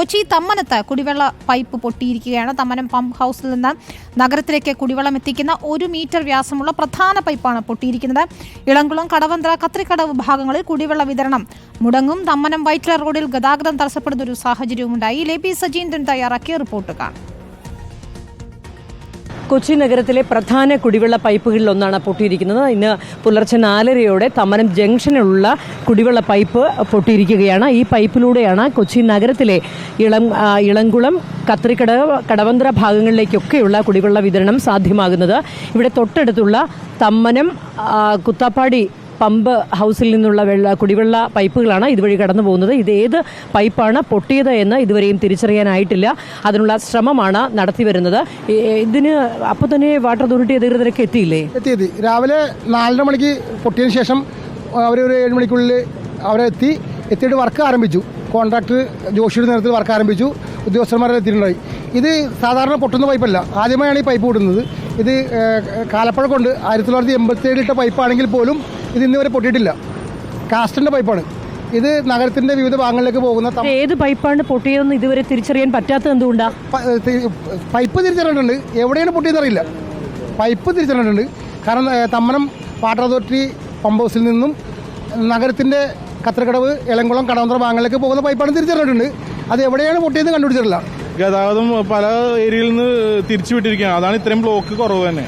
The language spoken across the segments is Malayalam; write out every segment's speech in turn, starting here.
കൊച്ചി തമ്മനത്ത് കുടിവെള്ള പൈപ്പ് പൊട്ടിയിരിക്കുകയാണ്. തമ്മനം പമ്പ് ഹൗസിൽ നിന്ന് നഗരത്തിലേക്ക് കുടിവെള്ളം എത്തിക്കുന്ന 1 മീറ്റർ വ്യാസമുള്ള പ്രധാന പൈപ്പാണ് പൊട്ടിയിരിക്കുന്നത്. ഇളംകുളം, കടവന്ത്ര, കത്രിക്കടവ് ഭാഗങ്ങളിൽ കുടിവെള്ള വിതരണം മുടങ്ങും. തമ്മനം വൈറ്റില റോഡിൽ ഗതാഗതം തടസ്സപ്പെടുന്ന ഒരു സാഹചര്യവുമുണ്ടായി. ലേപി സജീന്ദ്രൻ തയ്യാറാക്കിയ റിപ്പോർട്ട് കാണാം. കൊച്ചി നഗരത്തിലെ പ്രധാന കുടിവെള്ള പൈപ്പുകളിലൊന്നാണ് പൊട്ടിയിരിക്കുന്നത്. ഇന്ന് പുലർച്ചെ 4:30 തമ്മനം ജംഗ്ഷനിലുള്ള കുടിവെള്ള പൈപ്പ് പൊട്ടിയിരിക്കുകയാണ്. ഈ പൈപ്പിലൂടെയാണ് കൊച്ചി നഗരത്തിലെ ഇളംകുളം, കത്രിക്കടവ്, കടവന്ത്ര ഭാഗങ്ങളിലേക്കൊക്കെയുള്ള കുടിവെള്ള വിതരണം സാധ്യമാകുന്നത്. ഇവിടെ തൊട്ടടുത്തുള്ള തമ്മനം കുത്താപ്പാടി പമ്പ് ഹൗസിൽ നിന്നുള്ള കുടിവെള്ള പൈപ്പുകളാണ് ഇതുവഴി കടന്നു പോകുന്നത്. ഇത് ഏത് പൈപ്പാണ് പൊട്ടിയത് എന്ന് ഇതുവരെയും തിരിച്ചറിയാനായിട്ടില്ല. അതിനുള്ള ശ്രമമാണ് നടത്തിവരുന്നത്. ഇതിന് അപ്പോൾ തന്നെ വാട്ടർ അതോറിറ്റി അധികൃതരൊക്കെ എത്തിയില്ലേ? എത്തി. രാവിലെ 4:30 മണിക്ക് പൊട്ടിയതിന് ശേഷം അവരൊരു 7 മണിക്കുള്ളിൽ എത്തിയിട്ട് വർക്ക് ആരംഭിച്ചു. കോൺട്രാക്ടർ ജോഷിയുടെ നേതൃത്വത്തിൽ വർക്ക് ആരംഭിച്ചു. ഉദ്യോഗസ്ഥന്മാരെല്ലാം എത്തിയിട്ടുണ്ടായി. ഇത് സാധാരണ പൊട്ടുന്ന പൈപ്പല്ല, ആദ്യമായാണ് ഈ പൈപ്പ് പൊട്ടുന്നത്. ഇത് കാലപ്പഴക്കം കൊണ്ട് 1987 ഇട്ട പൈപ്പാണെങ്കിൽ പോലും ഇത് ഇന്ന് വരെ പൊട്ടിയിട്ടില്ല. കാസ്റ്റിന്റെ പൈപ്പാണ് ഇത്. നഗരത്തിന്റെ വിവിധ ഭാഗങ്ങളിലേക്ക് പോകുന്ന ഏത് പൈപ്പാണ് പൊട്ടിയതെന്ന് ഇതുവരെ തിരിച്ചറിയാൻ പറ്റാത്തത് എന്തുകൊണ്ടാണ്? പൈപ്പ് തിരിച്ചറിഞ്ഞിട്ടുണ്ട്, എവിടെയാണ് പൊട്ടിയെന്നറിയില്ല. പൈപ്പ് തിരിച്ചറിഞ്ഞിട്ടുണ്ട്. കാരണം തമ്മനം വാട്ടർ അതോറിറ്റി പമ്പ് ഹൗസിൽ നിന്നും നഗരത്തിന്റെ കത്രിക്കടവ്, ഇളംകുളം, കടവന്ത്ര ഭാഗങ്ങളിലേക്ക് പോകുന്ന പൈപ്പാണ് തിരിച്ചറിഞ്ഞിട്ടുണ്ട്. അത് എവിടെയാണ് പൊട്ടിയെന്ന് കണ്ടുപിടിച്ചിട്ടില്ല. ഗതാഗതം പല ഏരിയയിൽ നിന്ന് തിരിച്ചുവിട്ടിരിക്കുകയാണ്. അതാണ് ഇത്രയും ബ്ലോക്ക് കുറവ് തന്നെ.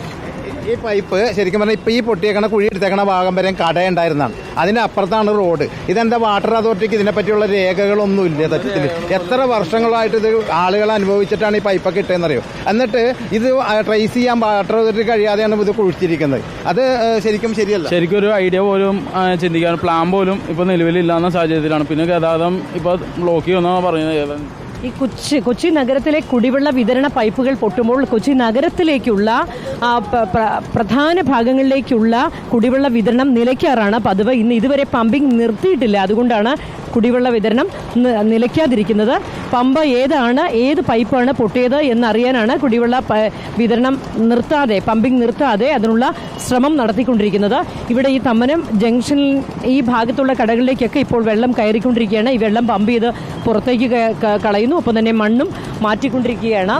ഈ പൈപ്പ് ശരിക്കും പറഞ്ഞാൽ ഇപ്പോൾ ഈ പൊട്ടിയേക്കണ കുഴി എടുത്തേക്കണ ഭാഗം വരെ കടയുണ്ടായിരുന്നതാണ്. അതിൻ്റെ അപ്പുറത്താണ് റോഡ്. ഇതെന്താ വാട്ടർ അതോറിറ്റിക്ക് ഇതിനെപ്പറ്റിയുള്ള രേഖകളൊന്നുമില്ല. സത്യത്തിൽ എത്ര വർഷങ്ങളായിട്ട് ഇത് ആളുകൾ അനുഭവിച്ചിട്ടാണ് ഈ പൈപ്പൊക്കെ ഇട്ടതെന്നറിയോ. എന്നിട്ട് ഇത് ട്രേസ് ചെയ്യാൻ വാട്ടർ അതോറിറ്റി കഴിയാതെയാണ് ഇത് കുഴിച്ചിരിക്കുന്നത്. അത് ശരിക്കും ശരിയല്ല. ശരിക്കും ഒരു ഐഡിയ പോലും ചിന്തിക്കാൻ പ്ലാൻ പോലും ഇപ്പോൾ നിലവിലില്ലാന്ന സാഹചര്യത്തിലാണ്. പിന്നെ ഗതാഗതം ഇപ്പോൾ ബ്ലോക്ക് ചെയ്യുമെന്നാണ് പറയുന്നത്. ഈ കൊച്ചി നഗരത്തിലെ കുടിവെള്ള വിതരണ പൈപ്പുകൾ പൊട്ടുമ്പോൾ കൊച്ചി നഗരത്തിലേക്കുള്ള പ്രധാന ഭാഗങ്ങളിലേക്കുള്ള കുടിവെള്ള വിതരണം നിലയ്ക്കാറാണ് പതിവ്. ഇന്ന് ഇതുവരെ പമ്പിംഗ് നിർത്തിയിട്ടില്ല. അതുകൊണ്ടാണ് കുടിവെള്ള വിതരണം നിലയ്ക്കാതിരിക്കുന്നത്. പമ്പ് ഏത് പൈപ്പാണ് പൊട്ടിയത് എന്നറിയാനാണ് കുടിവെള്ള വിതരണം പമ്പിംഗ് നിർത്താതെ അതിനുള്ള ശ്രമം നടത്തിക്കൊണ്ടിരിക്കുന്നത്. ഇവിടെ ഈ തമ്മനം ജംഗ്ഷനിൽ ഈ ഭാഗത്തുള്ള കടകളിലേക്കൊക്കെ ഇപ്പോൾ വെള്ളം കയറിക്കൊണ്ടിരിക്കുകയാണ്. ഈ വെള്ളം പമ്പ് ചെയ്ത് പുറത്തേക്ക് കളയുന്നു. ഒപ്പം തന്നെ മണ്ണും മാറ്റിക്കൊണ്ടിരിക്കുകയാണ്.